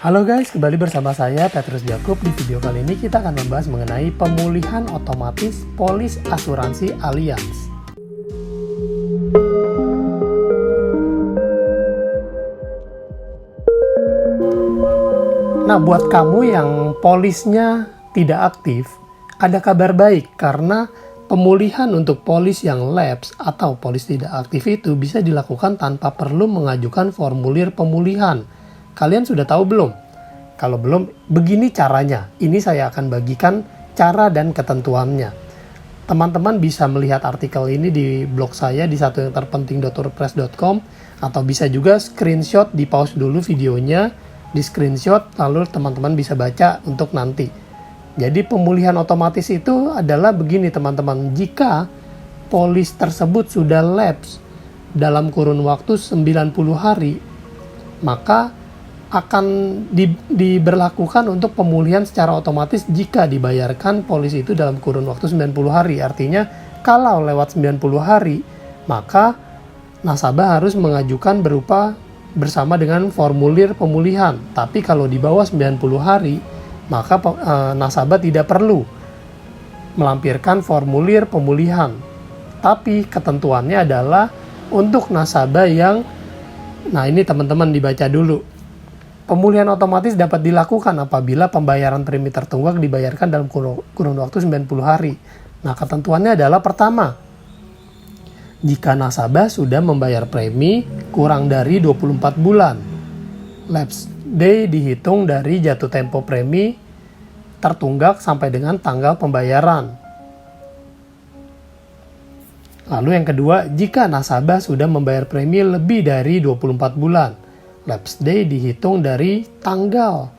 Halo guys, kembali bersama saya Petrus Jakub. Di video kali ini kita akan membahas mengenai pemulihan otomatis polis asuransi Allianz. Nah, buat kamu yang polisnya tidak aktif, ada kabar baik karena pemulihan untuk polis yang lapse atau polis tidak aktif itu bisa dilakukan tanpa perlu mengajukan formulir pemulihan. Kalian sudah tahu belum? Kalau belum, begini caranya. Ini saya akan bagikan cara dan ketentuannya. Teman-teman bisa melihat artikel ini di blog saya di satuyangerpenting.wordpress.com atau bisa juga screenshot, di pause dulu videonya, di screenshot, lalu teman-teman bisa baca untuk nanti. Jadi pemulihan otomatis itu adalah begini teman-teman. Jika polis tersebut sudah lapse dalam kurun waktu 90 hari, maka akan diberlakukan untuk pemulihan secara otomatis jika dibayarkan polis itu dalam kurun waktu 90 hari. Artinya kalau lewat 90 hari, maka nasabah harus mengajukan bersama dengan formulir pemulihan. Tapi kalau di bawah 90 hari, maka nasabah tidak perlu melampirkan formulir pemulihan. Tapi ketentuannya adalah untuk nasabah yang, nah ini teman-teman dibaca dulu. Pemulihan otomatis dapat dilakukan apabila pembayaran premi tertunggak dibayarkan dalam kurun waktu 90 hari. Nah, ketentuannya adalah pertama, jika nasabah sudah membayar premi kurang dari 24 bulan. Lapse day dihitung dari jatuh tempo premi tertunggak sampai dengan tanggal pembayaran. Lalu yang kedua, jika nasabah sudah membayar premi lebih dari 24 bulan. Lapse day dihitung dari tanggal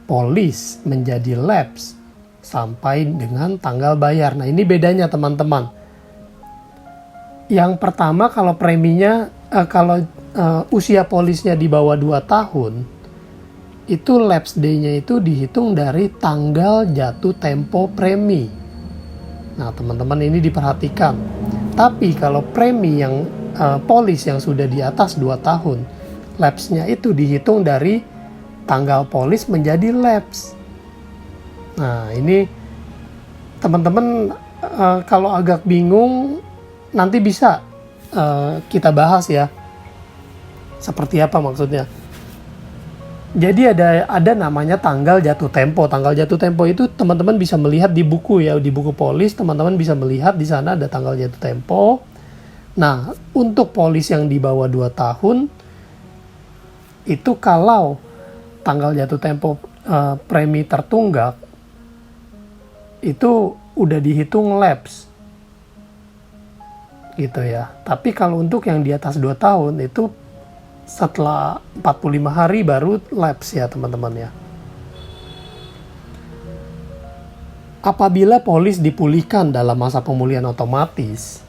polis menjadi lapse sampai dengan tanggal bayar. Nah, ini bedanya teman-teman. Yang pertama, kalau preminya usia polisnya di bawah 2 tahun, itu lapse day-nya itu dihitung dari tanggal jatuh tempo premi. Nah, teman-teman ini diperhatikan. Tapi kalau premi yang polis yang sudah di atas 2 tahun, lapse-nya itu dihitung dari tanggal polis menjadi lapse. Nah, ini teman-teman kalau agak bingung nanti bisa kita bahas ya. Seperti apa maksudnya? Jadi ada namanya tanggal jatuh tempo. Tanggal jatuh tempo itu teman-teman bisa melihat di buku ya, di buku polis teman-teman bisa melihat di sana ada tanggal jatuh tempo. Nah, untuk polis yang di bawah 2 tahun itu kalau tanggal jatuh tempo premi tertunggak itu udah dihitung lapse gitu ya. Tapi kalau untuk yang di atas 2 tahun itu setelah 45 hari baru lapse ya teman-teman ya. Apabila polis dipulihkan dalam masa pemulihan otomatis,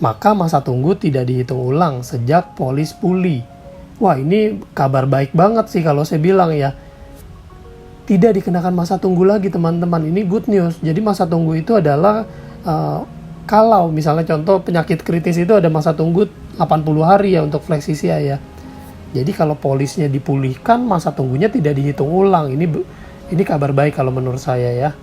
maka masa tunggu tidak dihitung ulang sejak polis pulih. Wah, ini kabar baik banget sih kalau saya bilang ya. Tidak dikenakan masa tunggu lagi teman-teman. Ini good news. Jadi masa tunggu itu adalah kalau misalnya contoh penyakit kritis itu ada masa tunggu 80 hari ya untuk fleksisia ya. Jadi kalau polisnya dipulihkan masa tunggunya tidak dihitung ulang. Ini kabar baik kalau menurut saya ya.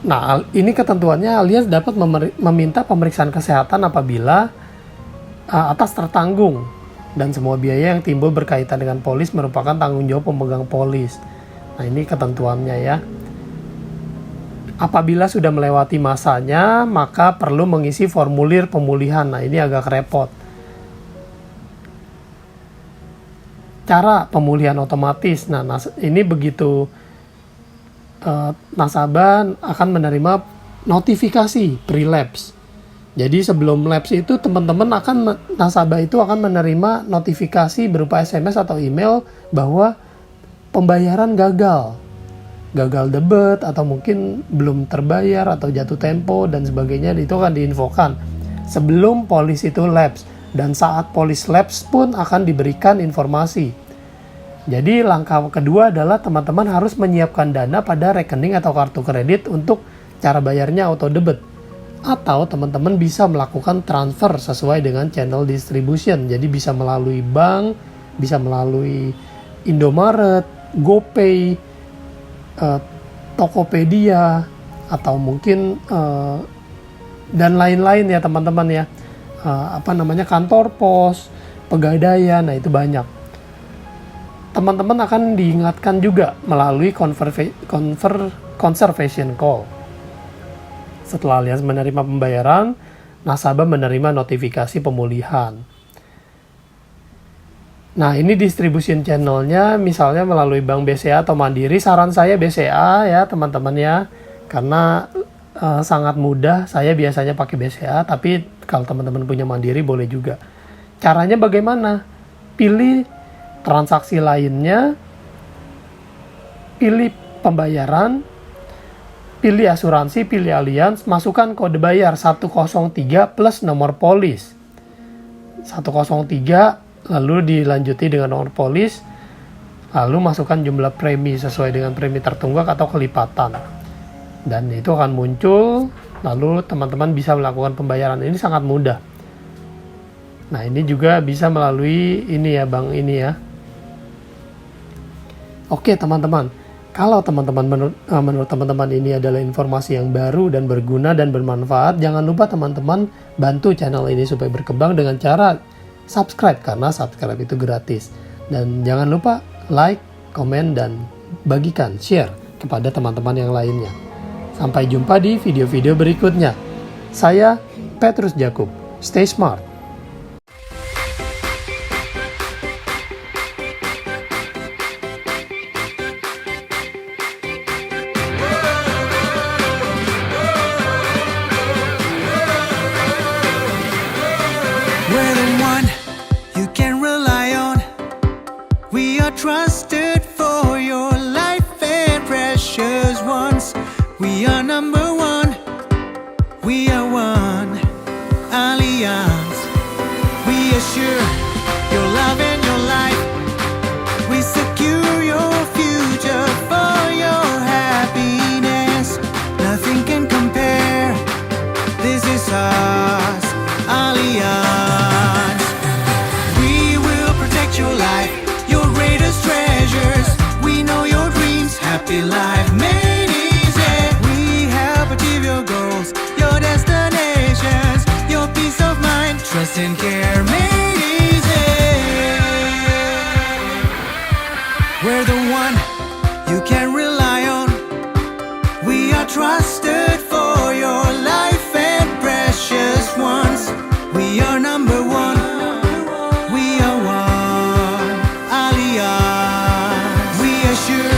Nah, ini ketentuannya Allianz dapat meminta pemeriksaan kesehatan apabila atas tertanggung dan semua biaya yang timbul berkaitan dengan polis merupakan tanggung jawab pemegang polis. Nah, ini ketentuannya ya. Apabila sudah melewati masanya, maka perlu mengisi formulir pemulihan. Nah, ini agak repot. Cara pemulihan otomatis. Nah, ini begitu nasabah akan menerima notifikasi pre-lapse. Jadi sebelum lapse itu nasabah itu akan menerima notifikasi berupa SMS atau email bahwa pembayaran gagal debit atau mungkin belum terbayar atau jatuh tempo dan sebagainya. Itu akan diinfokan sebelum polis itu lapse, dan saat polis lapse pun akan diberikan informasi. Jadi langkah kedua adalah teman-teman harus menyiapkan dana pada rekening atau kartu kredit untuk cara bayarnya auto debit. Atau teman-teman bisa melakukan transfer sesuai dengan channel distribution. Jadi bisa melalui bank, bisa melalui Indomaret, GoPay, Tokopedia, atau mungkin dan lain-lain ya teman-teman ya. Kantor pos, pegadaian, nah itu banyak. Teman-teman akan diingatkan juga melalui conservation call. Setelah alias menerima pembayaran, nasabah menerima notifikasi pemulihan. Nah, ini distribution channelnya misalnya melalui Bank BCA atau Mandiri. Saran saya BCA ya teman-teman ya, karena sangat mudah. Saya biasanya pakai BCA, tapi kalau teman-teman punya Mandiri boleh juga. Caranya bagaimana? Pilih transaksi lainnya, pilih pembayaran, pilih asuransi, pilih Allianz, masukkan kode bayar 103 plus nomor polis. 103 lalu dilanjuti dengan nomor polis, lalu masukkan jumlah premi sesuai dengan premi tertunggak atau kelipatan. Dan itu akan muncul, lalu teman-teman bisa melakukan pembayaran. Ini sangat mudah. Nah, ini juga bisa melalui ini ya, bank ini ya. Oke teman-teman, kalau teman-teman menurut teman-teman ini adalah informasi yang baru dan berguna dan bermanfaat, jangan lupa teman-teman bantu channel ini supaya berkembang dengan cara subscribe, karena subscribe itu gratis. Dan jangan lupa like, komen, dan bagikan, share kepada teman-teman yang lainnya. Sampai jumpa di video-video berikutnya. Saya Petrus Jakub. Stay smart. We're the one you can rely on. We are trusted for your life and precious ones. We are number one. We are one. Allianz. We assure your love and your life. We secure your future for your happiness. Nothing can compare. This is us. Allianz. We will protect your life, your greatest treasures. We know your dreams, happy life made easy. We help achieve your goals, your destinations, your peace of mind, trust and care made easy. We're the one you can rely on. We are trusted for your life and precious ones. We are number one. We are one. Allianz. We assure